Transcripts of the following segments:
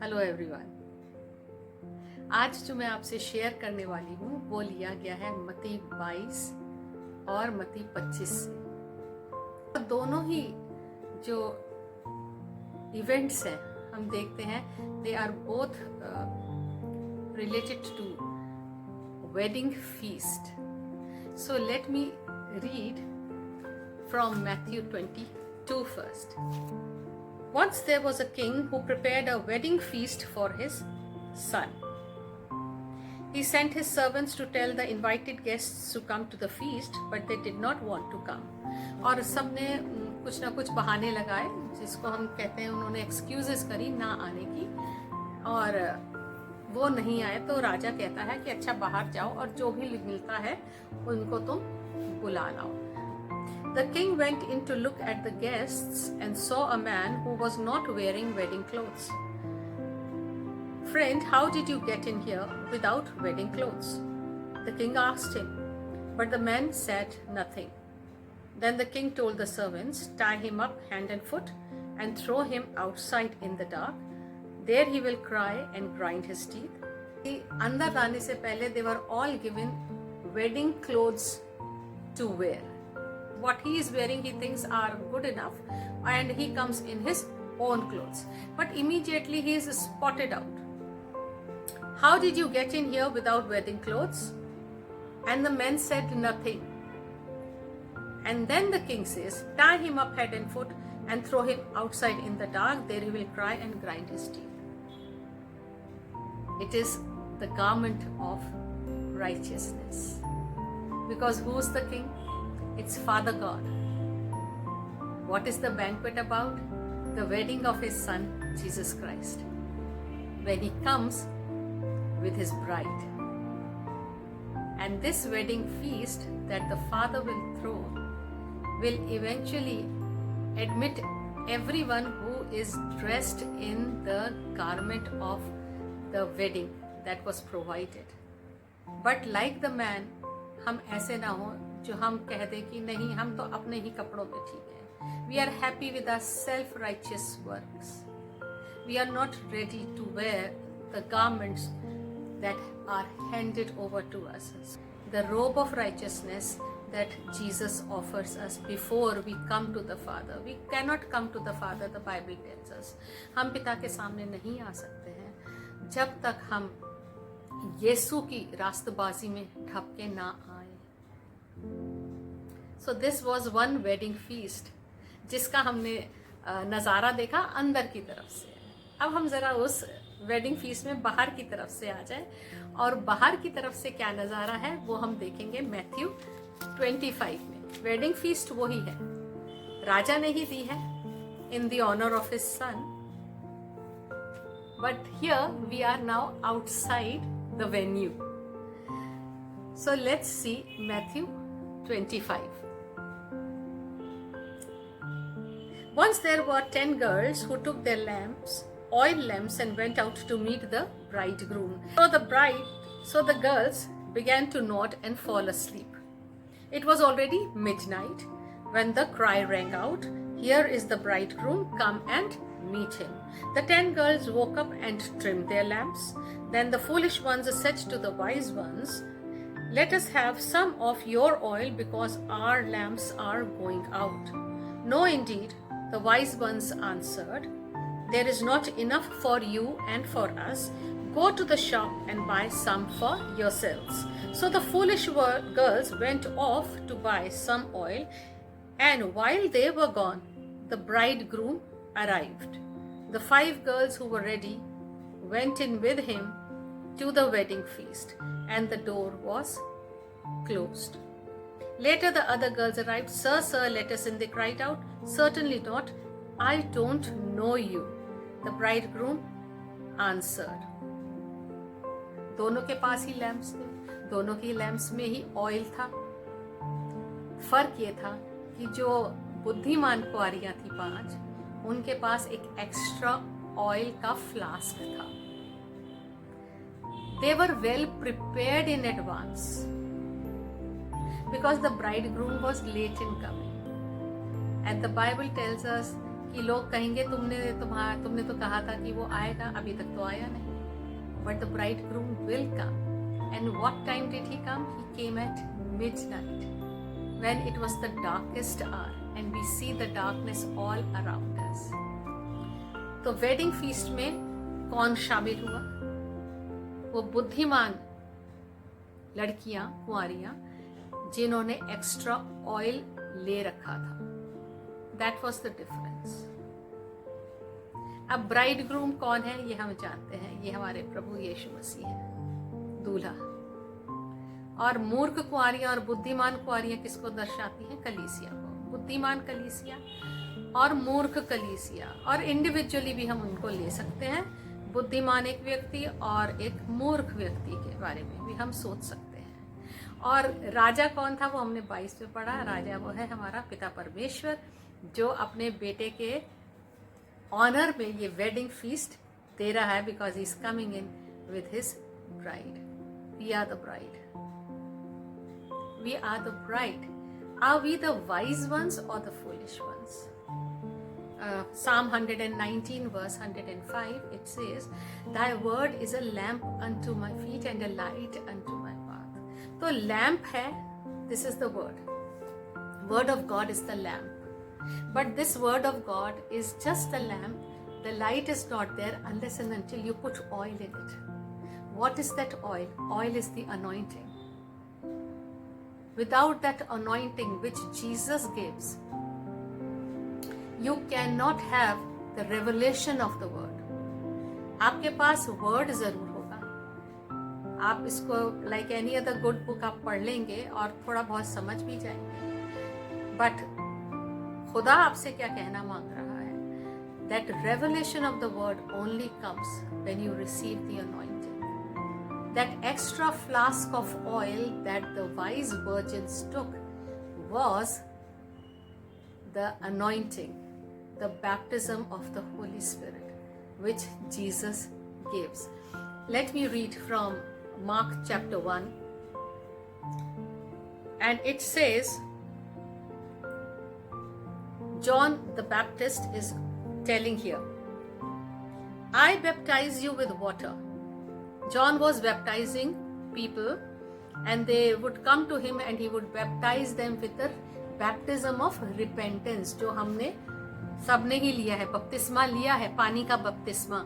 Hello everyone. आज जो मैं आपसे शेयर करने वाली हूँ वो लिया गया है मत्ती 22 और मत्ती 25 से। तो दोनों ही जो इवेंट्स हैं हम देखते हैं they are both related to wedding feast. So let me read from Matthew 22 first. Once there was a king who prepared a wedding feast for his son. He sent his servants to tell the invited guests to come to the feast, but they did not want to come. और सबने कुछ ना कुछ बहाने लगाए, जिसको हम कहते हैं उन्होंने एक्सक्यूजेस करी ना आने की, और वो नहीं आए तो राजा कहता है कि अच्छा बाहर जाओ और जो भी मिलता है उनको तुम बुला लाओ. The king went in to look at the guests and saw a man who was not wearing wedding clothes. Friend, how did you get in here without wedding clothes? The king asked him, but the man said nothing. Then the king told the servants, tie him up hand and foot and throw him outside in the dark. There he will cry and grind his teeth. अंदर लाने से पहले they were all given wedding clothes to wear. What he is wearing he thinks are good enough, and he comes in his own clothes. But immediately he is spotted out. How did you get in here without wedding clothes? And the men said nothing. And then the king says, tie him up head and foot and throw him outside in the dark. There he will cry and grind his teeth. It is the garment of righteousness. Because who's the king? It's Father God. What is the banquet about? The wedding of his son, Jesus Christ. When he comes with his bride. And this wedding feast that the Father will throw will eventually admit everyone who is dressed in the garment of the wedding that was provided. But like the man, हम ऐसे ना हो जो हम कह दें कि नहीं हम तो अपने ही कपड़ों में ठीक हैं. We are happy with our self-righteous works. We are not ready to wear the garments that are handed over to us. The robe of righteousness that Jesus offers us before we come to the Father. We cannot come to the Father, the Bible tells us. हम पिता के सामने नहीं आ सकते हैं जब तक हम यीशु की रास्तबाजी में ठपके ना आए. So this was one wedding feast जिसका हमने नज़ारा देखा अंदर की तरफ से. अब हम ज़रा उस वेडिंग फीस्ट में बाहर की तरफ से आ जाए, और बाहर की तरफ से क्या नज़ारा है वो हम देखेंगे मैथ्यू 25 में. वेडिंग फीस्ट वही है, राजा ने ही दी है in the honour of his son, but here we are now outside the venue. So let's see Matthew 25. Once there were 10 girls who took their lamps, oil lamps, and went out to meet the bridegroom. So the girls began to nod and fall asleep. It was already midnight when the cry rang out, here is the bridegroom, come and meet him. The 10 girls woke up and trimmed their lamps. Then the foolish ones said to the wise ones, let us have some of your oil because our lamps are going out. No, indeed, the wise ones answered, there is not enough for you and for us. Go to the shop and buy some for yourselves. So the foolish girls went off to buy some oil, and while they were gone, the bridegroom arrived. The 5 girls who were ready went in with him to the wedding feast, and the door was closed. Later the other girls arrived. Sir, sir, let us in. They cried out. Certainly not. I don't know you. The bridegroom answered. दोनों के पास ही lamps थे, दोनों की lamps में ही oil था. फर्क ये था कि जो बुद्धिमान कुआरियां थी 5, उनके पास एक एक्स्ट्रा ऑयल का फ्लास्क था. They were well prepared in advance. Because the bridegroom was late in coming. And the Bible tells us कि लोग कहेंगे तुमने तो कहा था कि वो आएगा, अभी तक तो आया नहीं। But the bridegroom will come. And what time did he come? He came at midnight, when it was the darkest hour, and we see the darkness all around us. तो वेडिंग फीस्ट में कौन शामिल हुआ? वो बुद्धिमान लड़कियां, कुंवारियां, जिन्होंने extra oil ले रखा था। That was the difference. अब ब्राइड ग्रूम कौन है ये हम जानते हैं, ये हमारे प्रभु यीशु मसीह है, दूल्हा। और मूर्ख कुंवारियां और बुद्धिमान कुंवारियां किसको दर्शाती हैं? कलीसिया को। बुद्धिमान कलीसिया और मूर्ख कलीसिया, और इंडिविजुअली भी हम उनको ले सकते हैं। बुद्धिमान एक व्यक्ति और एक मूर्ख व्यक्ति के बारे में भी हम सोच सकते हैं। और राजा कौन था वो हमने 22 में पढ़ा। राजा वो है हमारा पिता परमेश्वर, जो अपने बेटे के ऑनर में ये वेडिंग फीस्ट दे रहा है, because he is coming in with his bride. We are the bride, we are the bride. Are we the wise ones or the foolish ones? Psalm 119 verse 105, it says, thy word is a lamp unto my feet and a light unto my path. तो lamp है, this is the word of God is the lamp, but this word of God is just a lamp. The light is not there unless and until you put oil in it. What is that oil? Oil is the anointing. Without that anointing which Jesus gives, you cannot have the revelation of the word. आपके पास word जरूर होगा, आप इसको like any other good book आप पढ़ लेंगे और थोड़ा बहुत समझ भी जाएंगे, but खुदा आपसे क्या कहना मांग रहा है? That revelation of the word only comes when you receive the anointing. That extra flask of oil that the wise virgins took was the anointing, the baptism of the Holy Spirit, which Jesus gives. Let me read from Mark chapter 1. And it says, John the Baptist is telling here, I baptize you with water. John was baptizing people, and they would come to him and he would baptize them with the baptism of repentance, जो हमने सबने ही लिया है, बपतिस्मा लिया है, पानी का बपतिस्मा।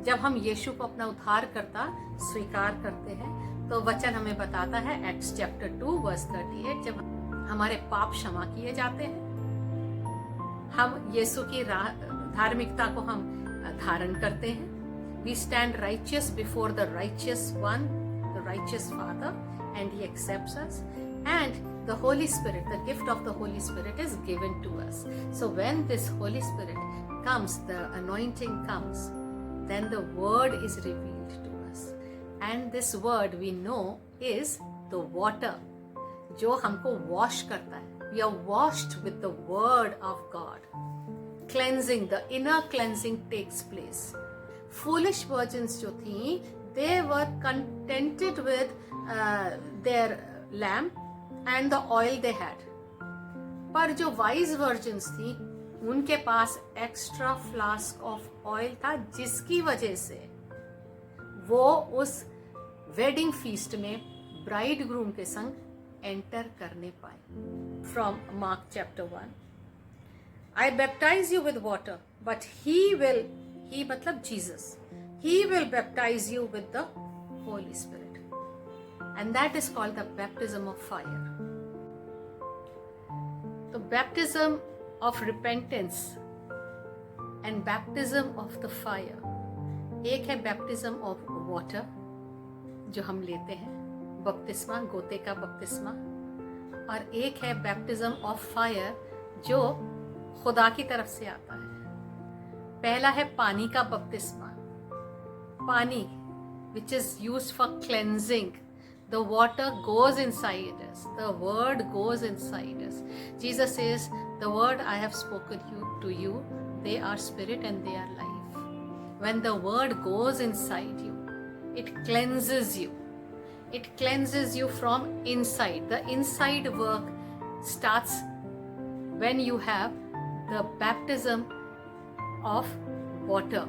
जब हम यीशु को अपना उद्धारकर्ता स्वीकार करते हैं तो वचन हमें बताता है, एक्ट्स चैप्टर 2 वर्स 38, जब हमारे पाप क्षमा किए जाते हैं, हम यीशु की धार्मिकता को हम धारण करते हैं। We stand righteous before the righteous one, the righteous Father, and He accepts us. And the Holy Spirit, the gift of the Holy Spirit is given to us. So when this Holy Spirit comes, the anointing comes, then the word is revealed to us. And this word we know is the water, जो हमको wash करता है. We are washed with the word of God. Cleansing, the inner cleansing takes place. Foolish virgins जो थी, they were contented with their lamp and the oil they had. पर जो wise virgins थी, उनके पास extra flask of oil था, जिसकी वजह से वो उस wedding feast में bridegroom के संग enter करने पाए। From Mark chapter 1, I baptize you with water, but he मतलब Jesus, he will baptize you with the Holy Spirit, and that is called the baptism of fire. The baptism of repentance and baptism of the fire, एक है baptism of water जो हम लेते हैं, बपतिस्मा, गोते का बपतिस्मा, और एक है baptism of fire जो खुदा की तरफ से आता है। पहला है पानी का बपतिस्मा, पानी which is used for cleansing. The water goes inside us, the word goes inside us. Jesus says, the word I have spoken to you, they are spirit and they are life. When the word goes inside you, it cleanses you. It cleanses you from inside. The inside work starts when you have the baptism of water,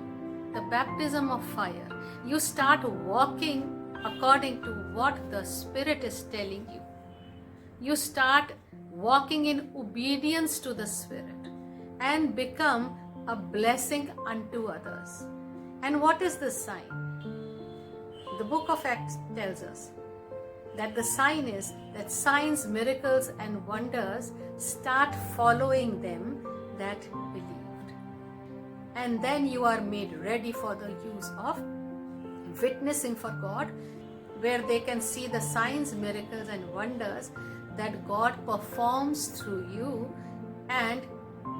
the baptism of fire. You start walking according to what the Spirit is telling you. You start walking in obedience to the Spirit and become a blessing unto others. And what is the sign? The book of Acts tells us that the sign is that signs, miracles, and wonders start following them that believed. And then you are made ready for the use of witnessing for God, where they can see the signs, miracles, and wonders that God performs through you and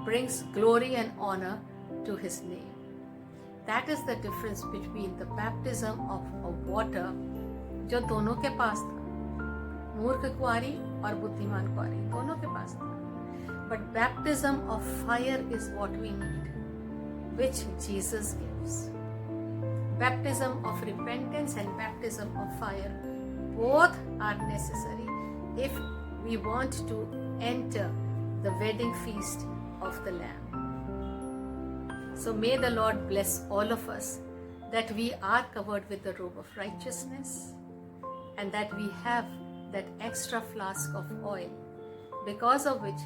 brings glory and honor to His name. That is the difference between the baptism of water, जो दोनों के पास था, मूर्ख कुंवारी और बुद्धिमान कुंवारी दोनों के पास था. But baptism of fire is what we need, which Jesus gives. Baptism of repentance and baptism of fire, both are necessary if we want to enter the wedding feast of the Lamb. So may the Lord bless all of us, that we are covered with the robe of righteousness and that we have that extra flask of oil, because of which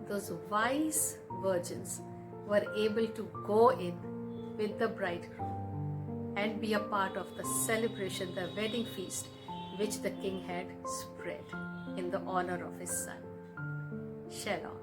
those wise virgins were able to go in with the bridegroom and be a part of the celebration, the wedding feast which the king had spread in the honor of his son. Shalom.